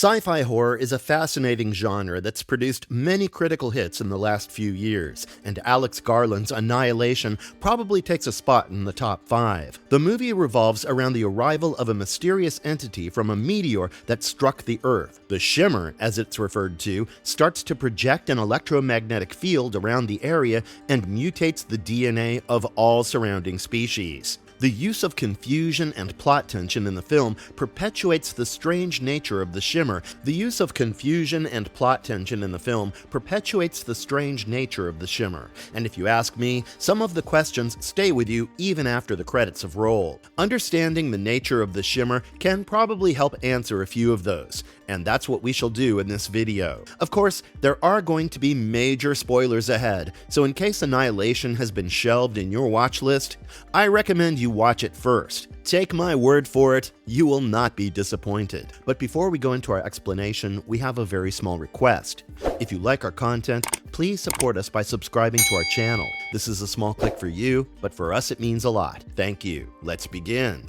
Sci-fi horror is a fascinating genre that's produced many critical hits in the last few years, and Alex Garland's Annihilation probably takes a spot in the top 5. The movie revolves around the arrival of a mysterious entity from a meteor that struck the Earth. The Shimmer, as it's referred to, starts to project an electromagnetic field around the area and mutates the DNA of all surrounding species. The use of confusion and plot tension in the film perpetuates the strange nature of the Shimmer. And if you ask me, some of the questions stay with you even after the credits have rolled. Understanding the nature of the Shimmer can probably help answer a few of those, and that's what we shall do in this video. Of course, there are going to be major spoilers ahead, so in case Annihilation has been shelved in your watch list, I recommend you watch it first. Take my word for it, you will not be disappointed. But before we go into our explanation, we have a very small request. If you like our content, please support us by subscribing to our channel. This is a small click for you, but for us it means a lot. Thank you. Let's begin.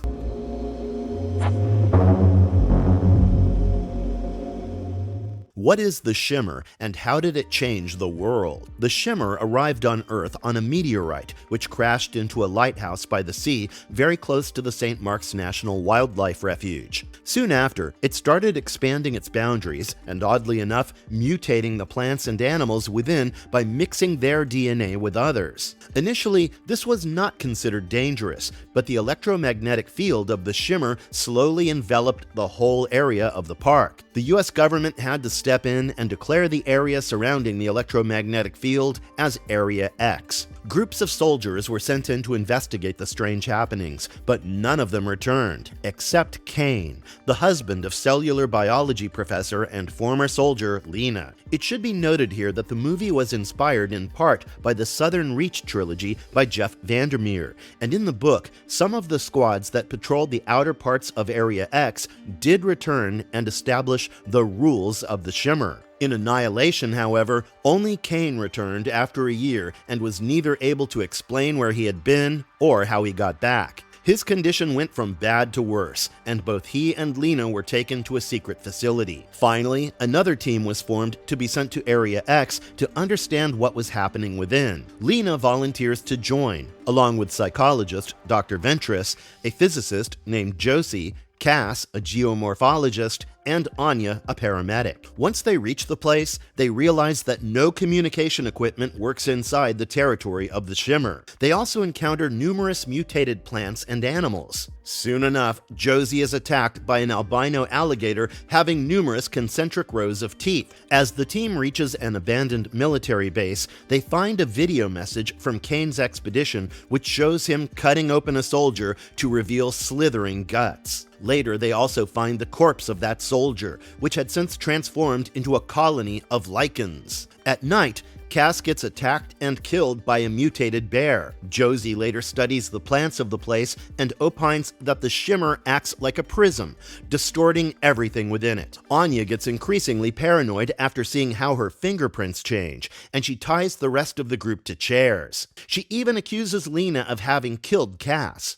What is the Shimmer, and how did it change the world? The Shimmer arrived on Earth on a meteorite, which crashed into a lighthouse by the sea very close to the St. Mark's National Wildlife Refuge. Soon after, it started expanding its boundaries, and oddly enough, mutating the plants and animals within by mixing their DNA with others. Initially, this was not considered dangerous, but the electromagnetic field of the Shimmer slowly enveloped the whole area of the park. The US government had to step in and declare the area surrounding the electromagnetic field as Area X. Groups of soldiers were sent in to investigate the strange happenings, but none of them returned, except Kane, the husband of cellular biology professor and former soldier Lena. It should be noted here that the movie was inspired in part by the Southern Reach trilogy by Jeff Vandermeer, and in the book, some of the squads that patrolled the outer parts of Area X did return and establish the rules of the Shimmer. In Annihilation, however, only Kane returned after a year and was neither able to explain where he had been or how he got back. His condition went from bad to worse, and both he and Lena were taken to a secret facility. Finally, another team was formed to be sent to Area X to understand what was happening within. Lena volunteers to join, along with psychologist Dr. Ventress, a physicist named Josie, Cass, a geomorphologist, and Anya, a paramedic. Once they reach the place, they realize that no communication equipment works inside the territory of the Shimmer. They also encounter numerous mutated plants and animals. Soon enough, Josie is attacked by an albino alligator having numerous concentric rows of teeth. As the team reaches an abandoned military base, they find a video message from Kane's expedition which shows him cutting open a soldier to reveal slithering guts. Later, they also find the corpse of that soldier, which had since transformed into a colony of lichens. At night, Cass gets attacked and killed by a mutated bear. Josie later studies the plants of the place and opines that the Shimmer acts like a prism, distorting everything within it. Anya gets increasingly paranoid after seeing how her fingerprints change, and she ties the rest of the group to chairs. She even accuses Lena of having killed Cass.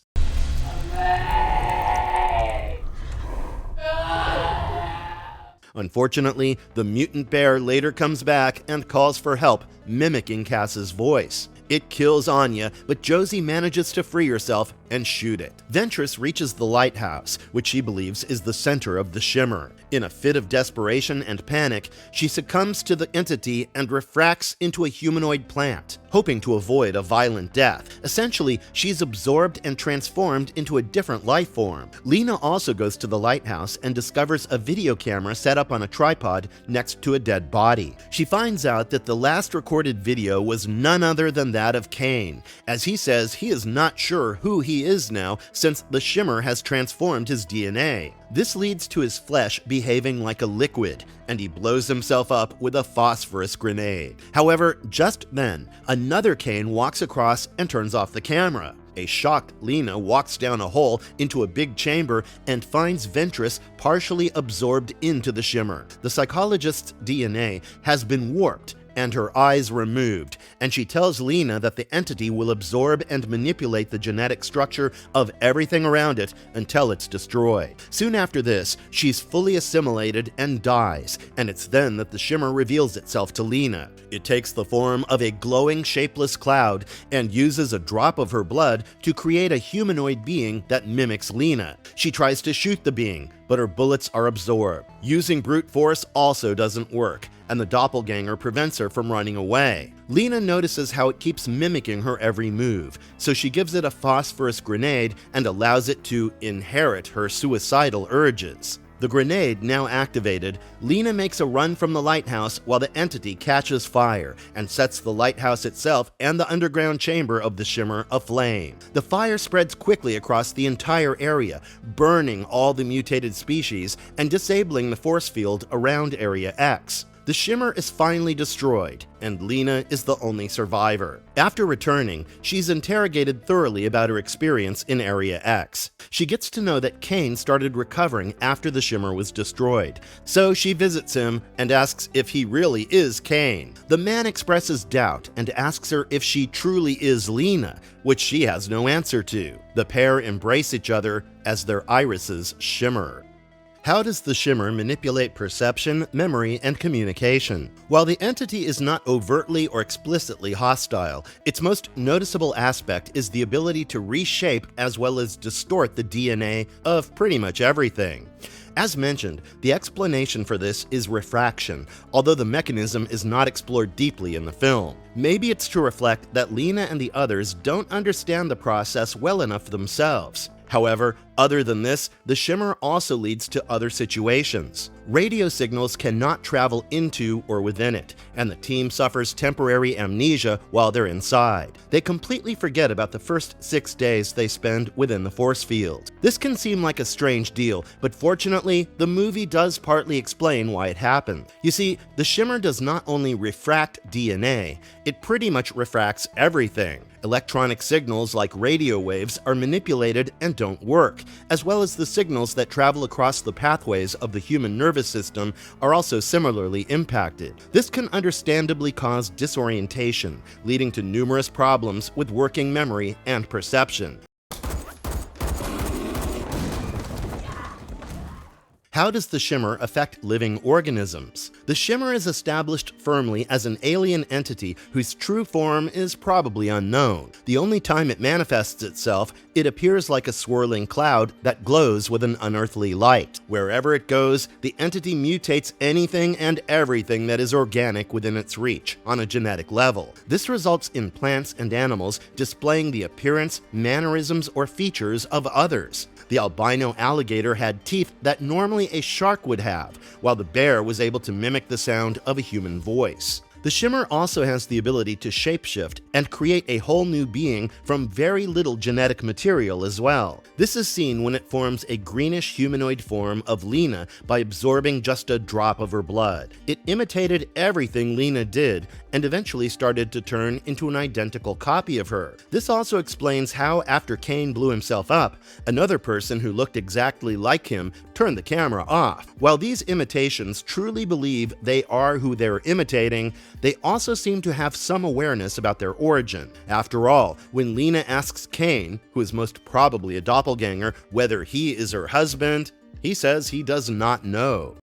Unfortunately, the mutant bear later comes back and calls for help, mimicking Cass's voice. It kills Anya, but Josie manages to free herself and shoot it. Ventress reaches the lighthouse, which she believes is the center of the Shimmer. In a fit of desperation and panic, she succumbs to the entity and refracts into a humanoid plant, hoping to avoid a violent death. Essentially, she's absorbed and transformed into a different life form. Lena also goes to the lighthouse and discovers a video camera set up on a tripod next to a dead body. She finds out that the last recorded video was none other than that of Kane, as he says he is not sure who he is now since the Shimmer has transformed his DNA. This leads to his flesh behaving like a liquid, and he blows himself up with a phosphorus grenade. However, just then, another Kane walks across and turns off the camera. A shocked Lena walks down a hole into a big chamber and finds Ventress partially absorbed into the Shimmer. The psychologist's DNA has been warped, and her eyes removed, and she tells Lena that the entity will absorb and manipulate the genetic structure of everything around it until it's destroyed. Soon after this, she's fully assimilated and dies, and it's then that the Shimmer reveals itself to Lena. It takes the form of a glowing, shapeless cloud and uses a drop of her blood to create a humanoid being that mimics Lena. She tries to shoot the being, but her bullets are absorbed. Using brute force also doesn't work, and the doppelganger prevents her from running away. Lena notices how it keeps mimicking her every move, so she gives it a phosphorus grenade and allows it to inherit her suicidal urges. The grenade now activated, Lena makes a run from the lighthouse while the entity catches fire and sets the lighthouse itself and the underground chamber of the Shimmer aflame. The fire spreads quickly across the entire area, burning all the mutated species and disabling the force field around Area X. The Shimmer is finally destroyed, and Lena is the only survivor. After returning, she's interrogated thoroughly about her experience in Area X. She gets to know that Kane started recovering after the Shimmer was destroyed, so she visits him and asks if he really is Kane. The man expresses doubt and asks her if she truly is Lena, which she has no answer to. The pair embrace each other as their irises shimmer. How does the Shimmer manipulate perception, memory, and communication? While the entity is not overtly or explicitly hostile, its most noticeable aspect is the ability to reshape as well as distort the DNA of pretty much everything. As mentioned, the explanation for this is refraction, although the mechanism is not explored deeply in the film. Maybe it's to reflect that Lena and the others don't understand the process well enough themselves. However, other than this, the Shimmer also leads to other situations. Radio signals cannot travel into or within it, and the team suffers temporary amnesia while they're inside. They completely forget about the first 6 days they spend within the force field. This can seem like a strange deal, but fortunately, the movie does partly explain why it happened. You see, the Shimmer does not only refract DNA, it pretty much refracts everything. Electronic signals like radio waves are manipulated and don't work, as well as the signals that travel across the pathways of the human nervous system are also similarly impacted. This can understandably cause disorientation, leading to numerous problems with working memory and perception. How does the Shimmer affect living organisms? The Shimmer is established firmly as an alien entity whose true form is probably unknown. The only time it manifests itself, it appears like a swirling cloud that glows with an unearthly light. Wherever it goes, the entity mutates anything and everything that is organic within its reach, on a genetic level. This results in plants and animals displaying the appearance, mannerisms, or features of others. The albino alligator had teeth that normally a shark would have, while the bear was able to mimic the sound of a human voice. The Shimmer also has the ability to shapeshift and create a whole new being from very little genetic material as well. This is seen when it forms a greenish humanoid form of Lena by absorbing just a drop of her blood. It imitated everything Lena did and eventually started to turn into an identical copy of her. This also explains how, after Kane blew himself up, another person who looked exactly like him turned the camera off. While these imitations truly believe they are who they're imitating, they also seem to have some awareness about their origin. After all, when Lena asks Kane, who is most probably a doppelganger, whether he is her husband, he says he does not know.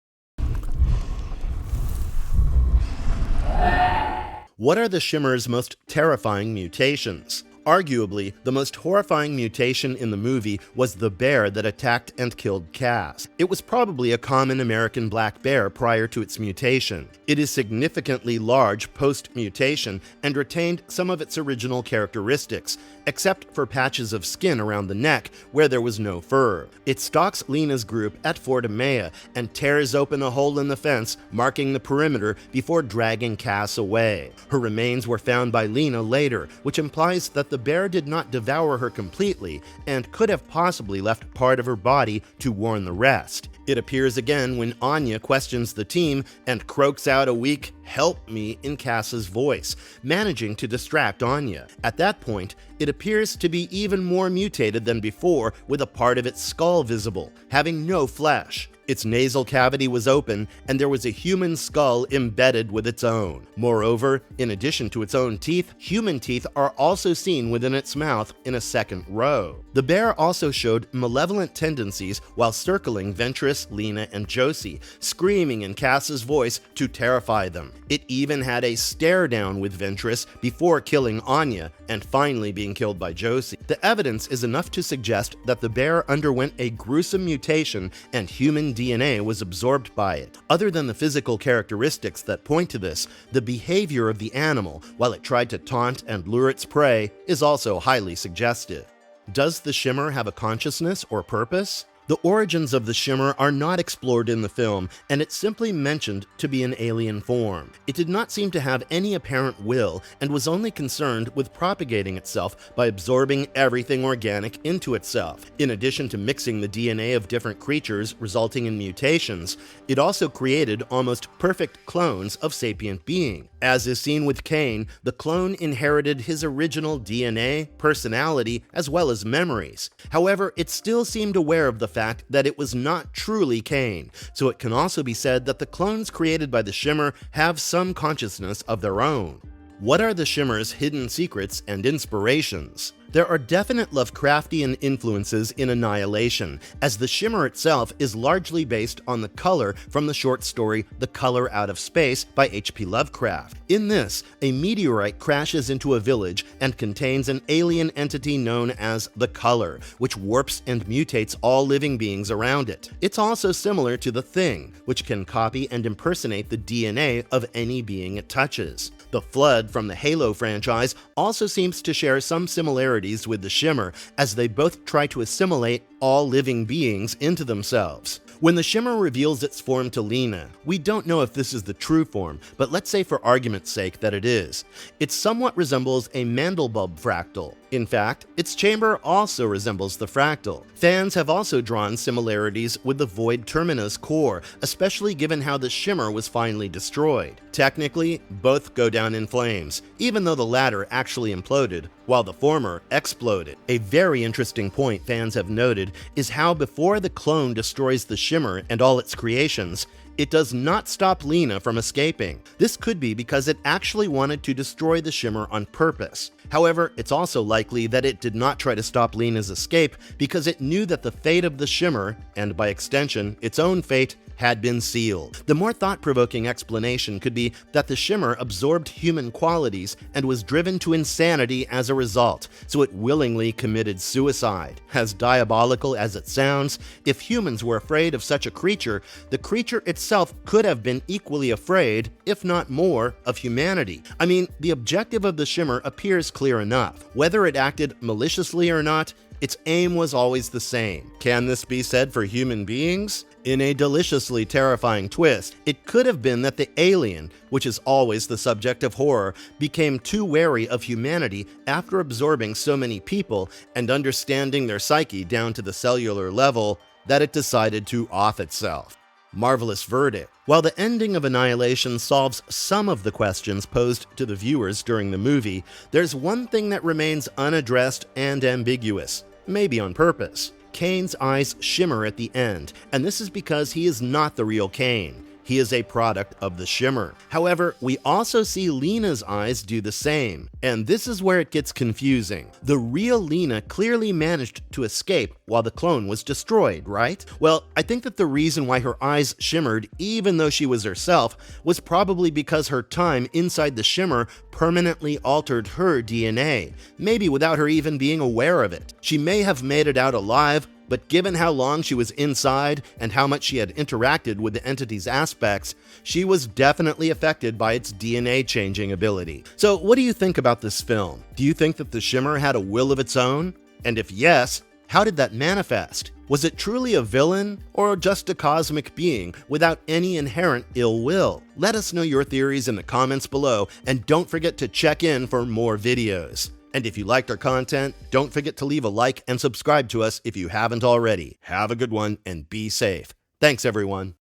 What are the Shimmer's most terrifying mutations? Arguably, the most horrifying mutation in the movie was the bear that attacked and killed Cass. It was probably a common American black bear prior to its mutation. It is significantly large post-mutation and retained some of its original characteristics, except for patches of skin around the neck where there was no fur. It stalks Lena's group at Fort Amaya and tears open a hole in the fence, marking the perimeter before dragging Cass away. Her remains were found by Lena later, which implies that the bear did not devour her completely and could have possibly left part of her body to warn the rest. It appears again when Anya questions the team and croaks out a weak "help me" in Cass's voice, managing to distract Anya. At that point, it appears to be even more mutated than before, with a part of its skull visible, having no flesh. Its nasal cavity was open, and there was a human skull embedded with its own. Moreover, in addition to its own teeth, human teeth are also seen within its mouth in a second row. The bear also showed malevolent tendencies while circling Ventress, Lena, and Josie, screaming in Cass's voice to terrify them. It even had a stare down with Ventress before killing Anya, and finally being killed by Josie. The evidence is enough to suggest that the bear underwent a gruesome mutation and human DNA was absorbed by it. Other than the physical characteristics that point to this, the behavior of the animal, while it tried to taunt and lure its prey, is also highly suggestive. Does the Shimmer have a consciousness or purpose? The origins of the Shimmer are not explored in the film, and it's simply mentioned to be an alien form. It did not seem to have any apparent will, and was only concerned with propagating itself by absorbing everything organic into itself. In addition to mixing the DNA of different creatures, resulting in mutations, it also created almost perfect clones of sapient beings. As is seen with Cain, the clone inherited his original DNA, personality, as well as memories. However, it still seemed aware of the fact that it was not truly Cain, so it can also be said that the clones created by the Shimmer have some consciousness of their own. What are the Shimmer's hidden secrets and inspirations? There are definite Lovecraftian influences in Annihilation, as the Shimmer itself is largely based on the color from the short story The Color Out of Space by H.P. Lovecraft. In this, a meteorite crashes into a village and contains an alien entity known as the Color, which warps and mutates all living beings around it. It's also similar to the Thing, which can copy and impersonate the DNA of any being it touches. The Flood from the Halo franchise also seems to share some similarities with the Shimmer, as they both try to assimilate all living beings into themselves. When the Shimmer reveals its form to Lena, we don't know if this is the true form, but let's say for argument's sake that it is. It somewhat resembles a Mandelbulb fractal. In fact, its chamber also resembles the fractal. Fans have also drawn similarities with the Void Terminus core, especially given how the Shimmer was finally destroyed. Technically, both go down in flames, even though the latter actually imploded, while the former exploded. A very interesting point fans have noted is how before the clone destroys the Shimmer and all its creations, it does not stop Lena from escaping. This could be because it actually wanted to destroy the Shimmer on purpose. However, it's also likely that it did not try to stop Lena's escape because it knew that the fate of the Shimmer, and by extension, its own fate, had been sealed. The more thought-provoking explanation could be that the Shimmer absorbed human qualities and was driven to insanity as a result, so it willingly committed suicide. As diabolical as it sounds, if humans were afraid of such a creature, the creature itself could have been equally afraid, if not more, of humanity. I mean, the objective of the Shimmer appears clear enough. Whether it acted maliciously or not, its aim was always the same. Can this be said for human beings? In a deliciously terrifying twist, it could have been that the alien, which is always the subject of horror, became too wary of humanity after absorbing so many people and understanding their psyche down to the cellular level that it decided to off itself. Marvelous verdict. While the ending of Annihilation solves some of the questions posed to the viewers during the movie, there's one thing that remains unaddressed and ambiguous, maybe on purpose. Cain's eyes shimmer at the end, and this is because he is not the real Cain. He is a product of the Shimmer. However, we also see Lena's eyes do the same, and this is where it gets confusing. The real Lena clearly managed to escape while the clone was destroyed, right? Well, I think that the reason why her eyes shimmered, even though she was herself, was probably because her time inside the Shimmer permanently altered her DNA, maybe without her even being aware of it. She may have made it out alive, but given how long she was inside and how much she had interacted with the entity's aspects, she was definitely affected by its DNA changing ability. So what do you think about this film? Do you think that the Shimmer had a will of its own? And if yes, how did that manifest? Was it truly a villain or just a cosmic being without any inherent ill will? Let us know your theories in the comments below, and don't forget to check in for more videos. And if you liked our content, don't forget to leave a like and subscribe to us if you haven't already. Have a good one and be safe. Thanks, everyone.